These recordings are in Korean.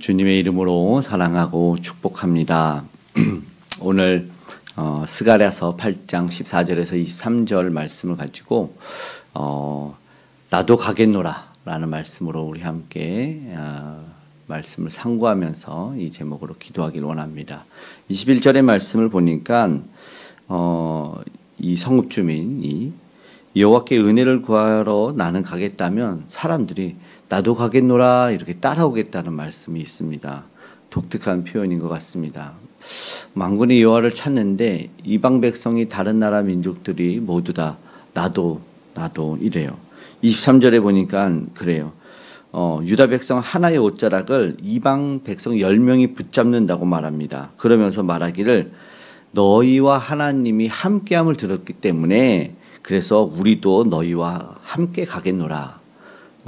주님의 이름으로 사랑하고 축복합니다. 오늘 스가랴서 8장 14절에서 23절 말씀을 가지고 나도 가겠노라 라는 말씀으로 우리 함께 말씀을 상고하면서 이 제목으로 기도하길 원합니다. 21절의 말씀을 보니까 이 성읍 주민이 여호와께 은혜를 구하러 나는 가겠다면 사람들이 나도 가겠노라 이렇게 따라오겠다는 말씀이 있습니다. 독특한 표현인 것 같습니다. 만군의 여호와를 찾는데 이방 백성이 다른 나라 민족들이 모두 다 나도 이래요. 23절에 보니까 그래요. 유다 백성 하나의 옷자락을 이방 백성 10명이 붙잡는다고 말합니다. 그러면서 말하기를 너희와 하나님이 함께함을 들었기 때문에 그래서 우리도 너희와 함께 가겠노라.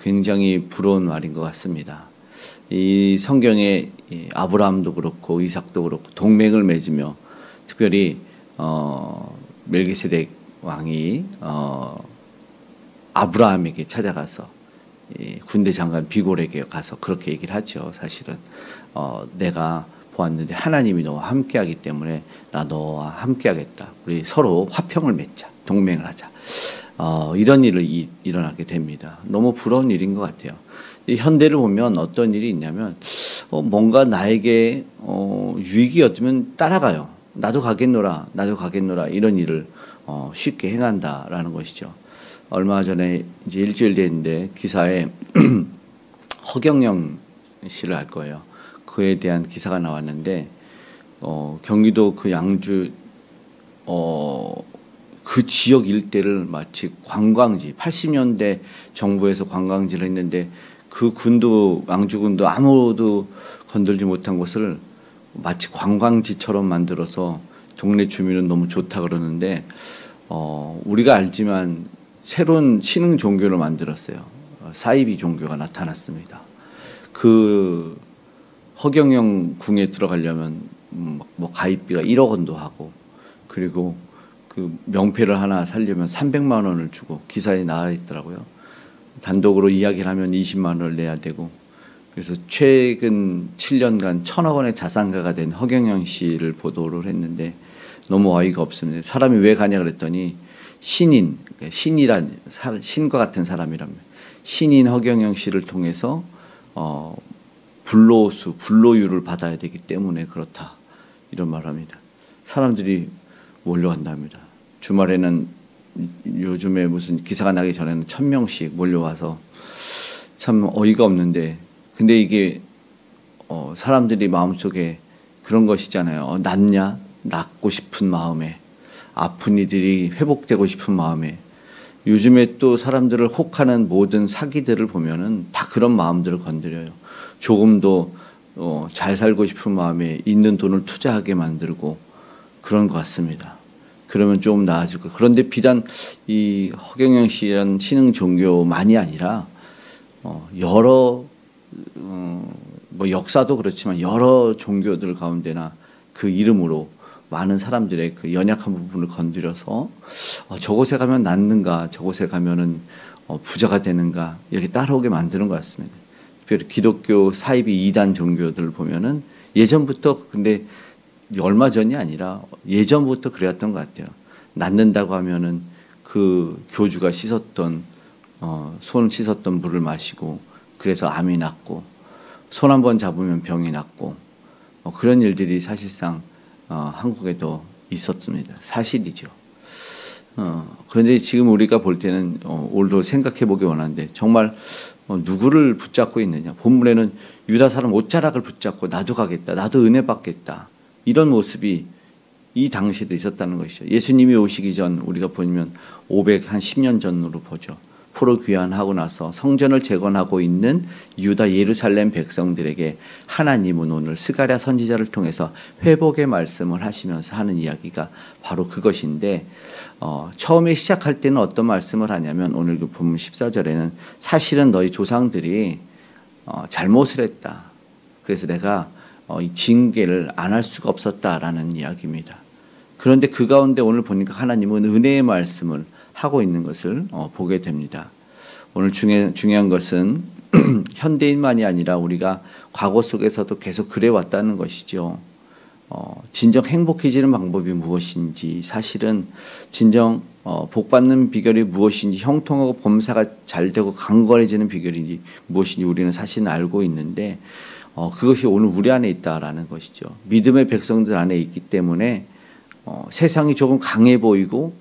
굉장히 부러운 말인 것 같습니다. 이 성경에 아브라함도 그렇고 이삭도 그렇고 동맹을 맺으며 특별히 멜기세덱 왕이 아브라함에게 찾아가서 군대 장관 비골에게 가서 그렇게 얘기를 하죠. 사실은 내가 보았는데 하나님이 너와 함께하기 때문에 나 너와 함께하겠다. 우리 서로 화평을 맺자. 동맹을 하자. 이런 일이 일어나게 됩니다. 너무 부러운 일인 것 같아요. 이 현대를 보면 어떤 일이 있냐면 뭔가 나에게 유익이 얻으면 따라가요. 나도 가겠노라 이런 일을 쉽게 행한다라는 것이죠. 얼마 전에 이제 일주일 됐는데 기사에 허경영 씨를 알 거예요. 그에 대한 기사가 나왔는데 경기도 그 양주 그 지역 일대를 마치 관광지 80년대 정부에서 관광지를 했는데 그 군도 양주군도 아무도 건들지 못한 곳을 마치 관광지처럼 만들어서 동네 주민은 너무 좋다 그러는데 우리가 알지만 새로운 신흥 종교를 만들었어요. 사이비 종교가 나타났습니다. 그 허경영 궁에 들어가려면 뭐 가입비가 1억 원도 하고 그리고 그 명패를 하나 살려면 300만 원을 주고 기사에 나와 있더라고요. 단독으로 이야기를 하면 20만 원을 내야 되고 그래서 최근 7년간 1,000억 원의 자산가가 된 허경영 씨를 보도를 했는데 너무 어이가 없습니다. 사람이 왜 가냐 그랬더니 신이란 신과 같은 사람이랍니다. 신인 허경영 씨를 통해서 불로유를 받아야 되기 때문에 그렇다 이런 말을 합니다. 사람들이 몰려간답니다. 주말에는 요즘에 무슨 기사가 나기 전에는 1,000명씩 몰려와서 참 어이가 없는데 근데 이게 사람들이 마음속에 그런 것이잖아요. 낫고 싶은 마음에 아픈 이들이 회복되고 싶은 마음에 요즘에 또 사람들을 혹하는 모든 사기들을 보면은 다 그런 마음들을 건드려요. 조금 더 잘 살고 싶은 마음에 있는 돈을 투자하게 만들고 그런 것 같습니다. 그러면 좀 나아질 거. 그런데 비단 이 허경영 씨란 신흥 종교만이 아니라 여러 뭐 역사도 그렇지만 여러 종교들 가운데나 그 이름으로 많은 사람들의 그 연약한 부분을 건드려서 저곳에 가면 낫는가, 저곳에 가면은 부자가 되는가 이렇게 따라오게 만드는 것 같습니다. 특별히 기독교 사이비 이단 종교들을 보면은 예전부터 근데 얼마 전이 아니라 예전부터 그랬던 것 같아요. 낫는다고 하면은 그 교주가 손 씻었던 물을 마시고 그래서 암이 낫고 손 한번 잡으면 병이 낫고 그런 일들이 사실상 한국에도 있었습니다. 사실이죠. 그런데 지금 우리가 볼 때는 오늘도 생각해 보기 원하는데 정말 누구를 붙잡고 있느냐. 본문에는 유다 사람 옷자락을 붙잡고 나도 가겠다. 나도 은혜 받겠다. 이런 모습이 이 당시에도 있었다는 것이죠. 예수님이 오시기 전 우리가 보면 510년 전으로 보죠. 포로 귀환하고 나서 성전을 재건하고 있는 유다 예루살렘 백성들에게 하나님은 오늘 스가랴 선지자를 통해서 회복의 말씀을 하시면서 하는 이야기가 바로 그것인데 처음에 시작할 때는 어떤 말씀을 하냐면 오늘 그 본문 14절에는 사실은 너희 조상들이 잘못을 했다. 그래서 내가 이 징계를 안 할 수가 없었다라는 이야기입니다. 그런데 그 가운데 오늘 보니까 하나님은 은혜의 말씀을 하고 있는 것을 보게 됩니다. 오늘 중요한 것은 현대인만이 아니라 우리가 과거 속에서도 계속 그래 왔다는 것이죠. 진정 행복해지는 방법이 무엇인지, 사실은 진정 복 받는 비결이 무엇인지, 형통하고 범사가 잘 되고 강건해지는 비결이 무엇인지 우리는 사실은 알고 있는데 그것이 오늘 우리 안에 있다라는 것이죠. 믿음의 백성들 안에 있기 때문에 세상이 조금 강해 보이고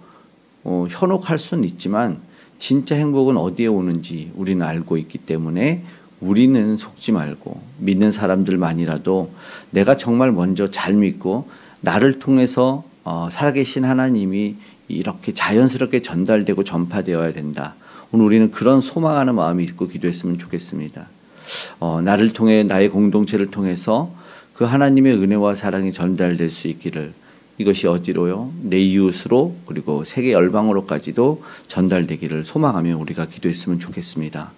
현혹할 수는 있지만 진짜 행복은 어디에 오는지 우리는 알고 있기 때문에 우리는 속지 말고 믿는 사람들만이라도 내가 정말 먼저 잘 믿고 나를 통해서 살아계신 하나님이 이렇게 자연스럽게 전달되고 전파되어야 된다. 오늘 우리는 그런 소망하는 마음이 있고 기도했으면 좋겠습니다. 나를 통해 나의 공동체를 통해서 그 하나님의 은혜와 사랑이 전달될 수 있기를, 이것이 어디로요? 내 이웃으로 그리고 세계 열방으로까지도 전달되기를 소망하며 우리가 기도했으면 좋겠습니다.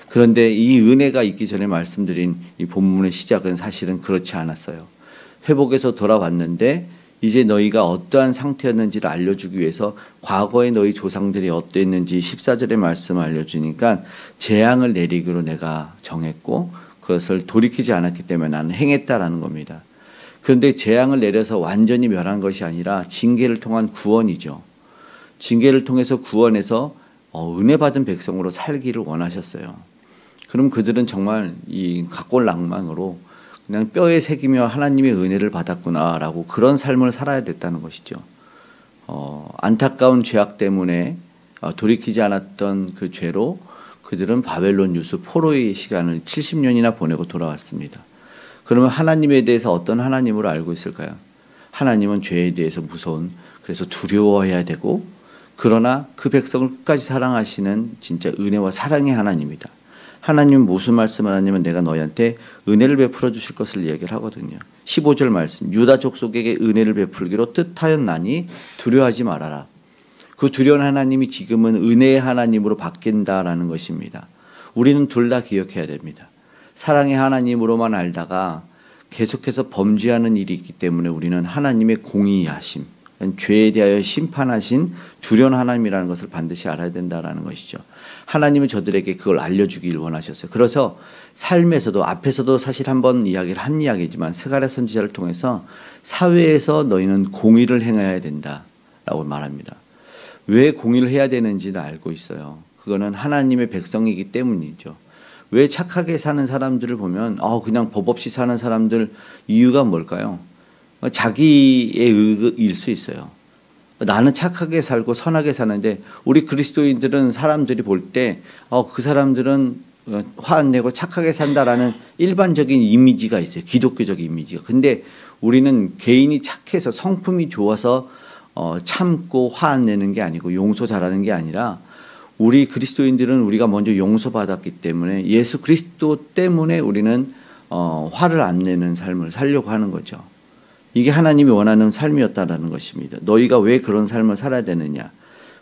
그런데 이 은혜가 있기 전에 말씀드린 이 본문의 시작은 사실은 그렇지 않았어요. 회복에서 돌아왔는데 이제 너희가 어떠한 상태였는지를 알려주기 위해서 과거에 너희 조상들이 어땠는지 14절의 말씀을 알려주니까 재앙을 내리기로 내가 정했고 그것을 돌이키지 않았기 때문에 나는 행했다라는 겁니다. 그런데 재앙을 내려서 완전히 멸한 것이 아니라 징계를 통한 구원이죠. 징계를 통해서 구원해서 은혜 받은 백성으로 살기를 원하셨어요. 그럼 그들은 정말 이 각골낭망으로 그냥 뼈에 새기며 하나님의 은혜를 받았구나라고 그런 삶을 살아야 됐다는 것이죠. 안타까운 죄악 때문에 돌이키지 않았던 그 죄로 그들은 바벨론 유수 포로의 시간을 70년이나 보내고 돌아왔습니다. 그러면 하나님에 대해서 어떤 하나님으로 알고 있을까요? 하나님은 죄에 대해서 무서운, 그래서 두려워해야 되고, 그러나 그 백성을 끝까지 사랑하시는 진짜 은혜와 사랑의 하나님이다. 하나님은 무슨 말씀을 하냐면 내가 너희한테 은혜를 베풀어 주실 것을 얘기를 하거든요. 15절 말씀, 유다 족속에게 은혜를 베풀기로 뜻하였나니 두려워하지 말아라. 그 두려운 하나님이 지금은 은혜의 하나님으로 바뀐다라는 것입니다. 우리는 둘 다 기억해야 됩니다. 사랑의 하나님으로만 알다가 계속해서 범죄하는 일이 있기 때문에 우리는 하나님의 공의하심, 죄에 대하여 심판하신 두려운 하나님이라는 것을 반드시 알아야 된다는 것이죠. 하나님은 저들에게 그걸 알려주길 원하셨어요. 그래서 삶에서도, 앞에서도 사실 한번 이야기를 한 이야기지만 스가랴 선지자를 통해서 사회에서 너희는 공의를 행해야 된다라고 말합니다. 왜 공의를 해야 되는지를 알고 있어요. 그거는 하나님의 백성이기 때문이죠. 왜 착하게 사는 사람들을 보면 그냥 법 없이 사는 사람들, 이유가 뭘까요? 자기의 의일 수 있어요. 나는 착하게 살고 선하게 사는데 우리 그리스도인들은 사람들이 볼 때 그 사람들은 화 안 내고 착하게 산다라는 일반적인 이미지가 있어요. 기독교적 이미지가. 근데 우리는 개인이 착해서 성품이 좋아서 참고 화 안 내는 게 아니고 용서 잘하는 게 아니라 우리 그리스도인들은 우리가 먼저 용서받았기 때문에 예수 그리스도 때문에 우리는 화를 안 내는 삶을 살려고 하는 거죠. 이게 하나님이 원하는 삶이었다라는 것입니다. 너희가 왜 그런 삶을 살아야 되느냐?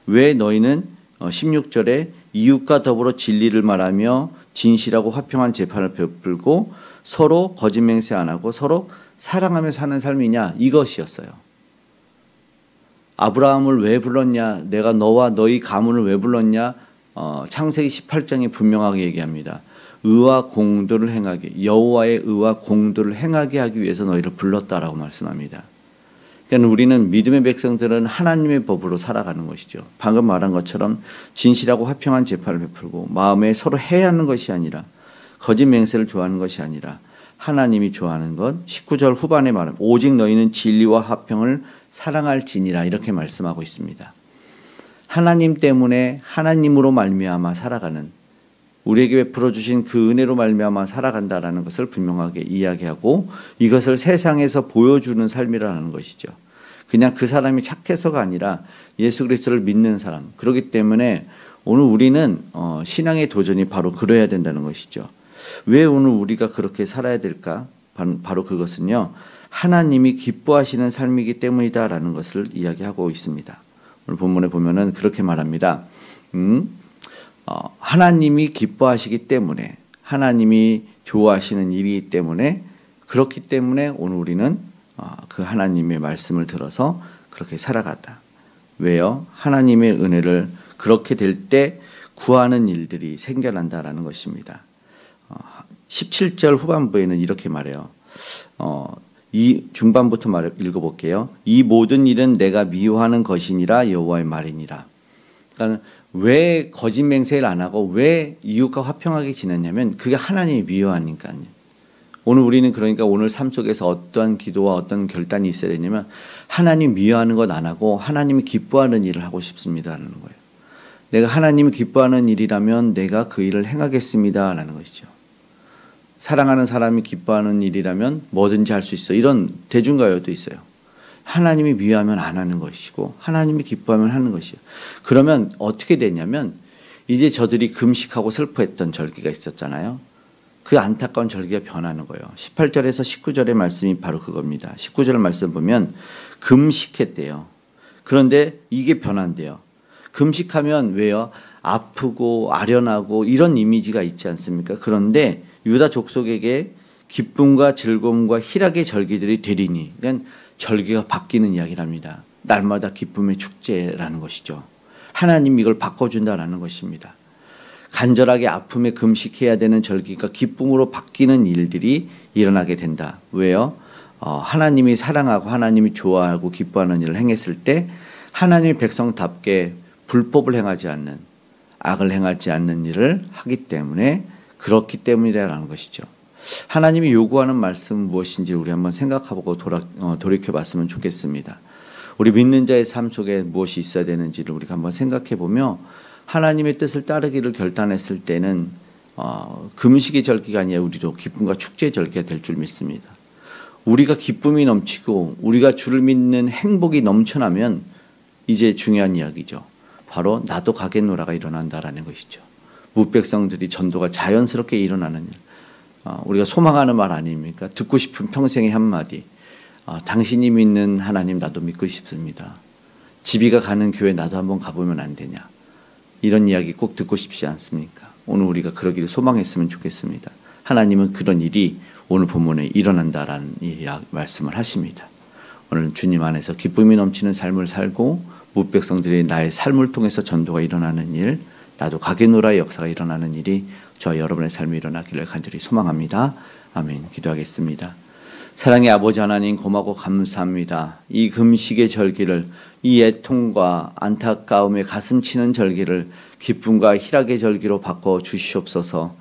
왜 너희는 16절에 이웃과 더불어 진리를 말하며 진실하고 화평한 재판을 베풀고 서로 거짓 맹세 안 하고 서로 사랑하며 사는 삶이냐? 이것이었어요. 아브라함을 왜 불렀냐? 내가 너와 너희 가문을 왜 불렀냐? 창세기 18장에 분명하게 얘기합니다. 의와 공도를 행하게, 여호와의 의와 공도를 행하게 하기 위해서 너희를 불렀다라고 말씀합니다. 그러니까 우리는 믿음의 백성들은 하나님의 법으로 살아가는 것이죠. 방금 말한 것처럼 진실하고 화평한 재판을 베풀고 마음에 서로 해하는 것이 아니라 거짓 맹세를 좋아하는 것이 아니라 하나님이 좋아하는 것, 19절 후반에 말하면 오직 너희는 진리와 화평을 사랑할지니라 이렇게 말씀하고 있습니다. 하나님 때문에 하나님으로 말미암아 살아가는, 우리에게 베풀어 주신 그 은혜로 말미암아 살아간다라는 것을 분명하게 이야기하고 이것을 세상에서 보여주는 삶이라는 것이죠. 그냥 그 사람이 착해서가 아니라 예수 그리스도를 믿는 사람. 그렇기 때문에 오늘 우리는 신앙의 도전이 바로 그래야 된다는 것이죠. 왜 오늘 우리가 그렇게 살아야 될까? 바로 그것은요, 하나님이 기뻐하시는 삶이기 때문이다라는 것을 이야기하고 있습니다. 오늘 본문에 보면은 그렇게 말합니다. 하나님이 기뻐하시기 때문에, 하나님이 좋아하시는 일이기 때문에, 그렇기 때문에 오늘 우리는 그 하나님의 말씀을 들어서 그렇게 살아갔다. 왜요? 하나님의 은혜를 그렇게 될 때 구하는 일들이 생겨난다라는 것입니다. 17절 후반부에는 이렇게 말해요. 이 중반부터 읽어볼게요. 이 모든 일은 내가 미워하는 것이니라 여호와의 말이니라. 그러니까 왜 거짓 맹세를 안 하고 왜 이웃과 화평하게 지냈냐면 그게 하나님이 미워하니까요. 오늘 우리는 그러니까 오늘 삶 속에서 어떠한 기도와 어떤 결단이 있어야 되냐면 하나님 미워하는 것 안 하고 하나님이 기뻐하는 일을 하고 싶습니다라는 거예요. 내가 하나님이 기뻐하는 일이라면 내가 그 일을 행하겠습니다라는 것이죠. 사랑하는 사람이 기뻐하는 일이라면 뭐든지 할 수 있어. 이런 대중가요도 있어요. 하나님이 미워하면 안 하는 것이고 하나님이 기뻐하면 하는 것이에요. 그러면 어떻게 되냐면 이제 저들이 금식하고 슬퍼했던 절기가 있었잖아요. 그 안타까운 절기가 변하는 거예요. 18절에서 19절의 말씀이 바로 그겁니다. 19절 말씀 보면 금식했대요. 그런데 이게 변한대요. 금식하면 왜요? 아프고 아련하고 이런 이미지가 있지 않습니까? 그런데 유다 족속에게 기쁨과 즐거움과 희락의 절기들이 되리니, 그러니까 절기가 바뀌는 이야기랍니다. 날마다 기쁨의 축제라는 것이죠. 하나님이 이걸 바꿔준다라는 것입니다. 간절하게 아픔에 금식해야 되는 절기가 기쁨으로 바뀌는 일들이 일어나게 된다. 왜요? 하나님이 사랑하고 하나님이 좋아하고 기뻐하는 일을 행했을 때 하나님의 백성답게 불법을 행하지 않는, 악을 행하지 않는 일을 하기 때문에 그렇기 때문이라는 것이죠. 하나님이 요구하는 말씀 무엇인지 우리 한번 생각해보고 돌이켜봤으면 좋겠습니다. 우리 믿는 자의 삶 속에 무엇이 있어야 되는지를 우리가 한번 생각해보며 하나님의 뜻을 따르기를 결단했을 때는 금식의 절기가 아니라 우리도 기쁨과 축제의 절기가 될 줄 믿습니다. 우리가 기쁨이 넘치고 우리가 주를 믿는 행복이 넘쳐나면 이제 중요한 이야기죠. 바로 나도 가겠노라가 일어난다라는 것이죠. 무백성들이 전도가 자연스럽게 일어나는 일. 우리가 소망하는 말 아닙니까? 듣고 싶은 평생의 한마디. 당신이 믿는 하나님 나도 믿고 싶습니다. 집이가 가는 교회 나도 한번 가보면 안 되냐. 이런 이야기 꼭 듣고 싶지 않습니까? 오늘 우리가 그러기를 소망했으면 좋겠습니다. 하나님은 그런 일이 오늘 본문에 일어난다라는 말씀을 하십니다. 오늘 주님 안에서 기쁨이 넘치는 삶을 살고 무백성들이 나의 삶을 통해서 전도가 일어나는 일, 나도 가게노라의 역사가 일어나는 일이 저와 여러분의 삶에 일어나기를 간절히 소망합니다. 아멘. 기도하겠습니다. 사랑의 아버지 하나님 고맙고 감사합니다. 이 금식의 절기를, 이 애통과 안타까움에 가슴 치는 절기를 기쁨과 희락의 절기로 바꿔 주시옵소서.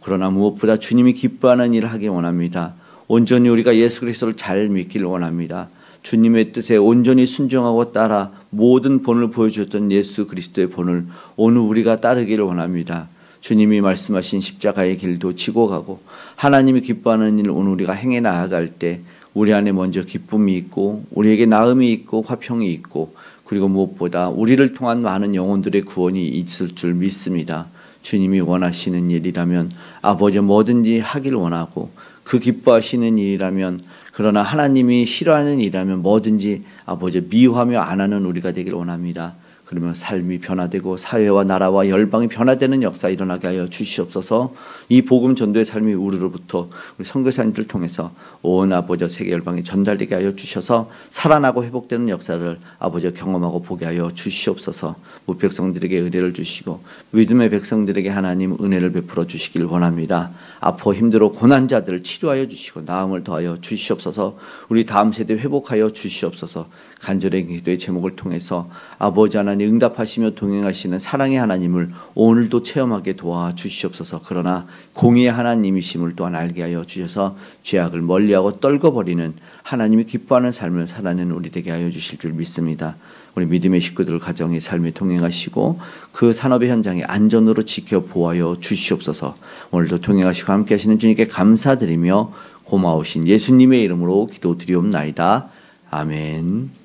그러나 무엇보다 주님이 기뻐하는 일을 하기 원합니다. 온전히 우리가 예수 그리스도를 잘 믿기를 원합니다. 주님의 뜻에 온전히 순종하고 따라 모든 본을 보여주었던 예수 그리스도의 본을 오늘 우리가 따르기를 원합니다. 주님이 말씀하신 십자가의 길도 지고 가고 하나님이 기뻐하는 일을 오늘 우리가 행해 나아갈 때 우리 안에 먼저 기쁨이 있고 우리에게 나음이 있고 화평이 있고 그리고 무엇보다 우리를 통한 많은 영혼들의 구원이 있을 줄 믿습니다. 주님이 원하시는 일이라면 아버지 뭐든지 하길 원하고 그 기뻐하시는 일이라면 그러나 하나님이 싫어하는 일이라면 뭐든지 아버지 미워하며 안 하는 우리가 되길 원합니다. 그러면 삶이 변화되고 사회와 나라와 열방이 변화되는 역사 일어나게 하여 주시옵소서. 이 복음 전도의 삶이 우리로부터 우리 선교사님들을 통해서 온 아버지 세계 열방에 전달되게 하여 주셔서 살아나고 회복되는 역사를 아버지 경험하고 보게 하여 주시옵소서. 무백성들에게 은혜를 주시고 믿음의 백성들에게 하나님 은혜를 베풀어 주시길 원합니다. 아파 힘들어 고난자들을 치료하여 주시고 나음을 더하여 주시옵소서. 우리 다음 세대 회복하여 주시옵소서. 간절히 기도의 제목을 통해서 아버지 하나님 응답하시며 동행하시는 사랑의 하나님을 오늘도 체험하게 도와주시옵소서. 그러나 공의의 하나님이심을 또한 알게 하여 주셔서 죄악을 멀리하고 떨궈버리는 하나님이 기뻐하는 삶을 살아내는 우리 되게 하여 주실 줄 믿습니다. 우리 믿음의 식구들 가정의 삶에 동행하시고 그 산업의 현장에 안전으로 지켜보아여 주시옵소서. 오늘도 동행하시고 함께 하시는 주님께 감사드리며 고마우신 예수님의 이름으로 기도드리옵나이다. 아멘.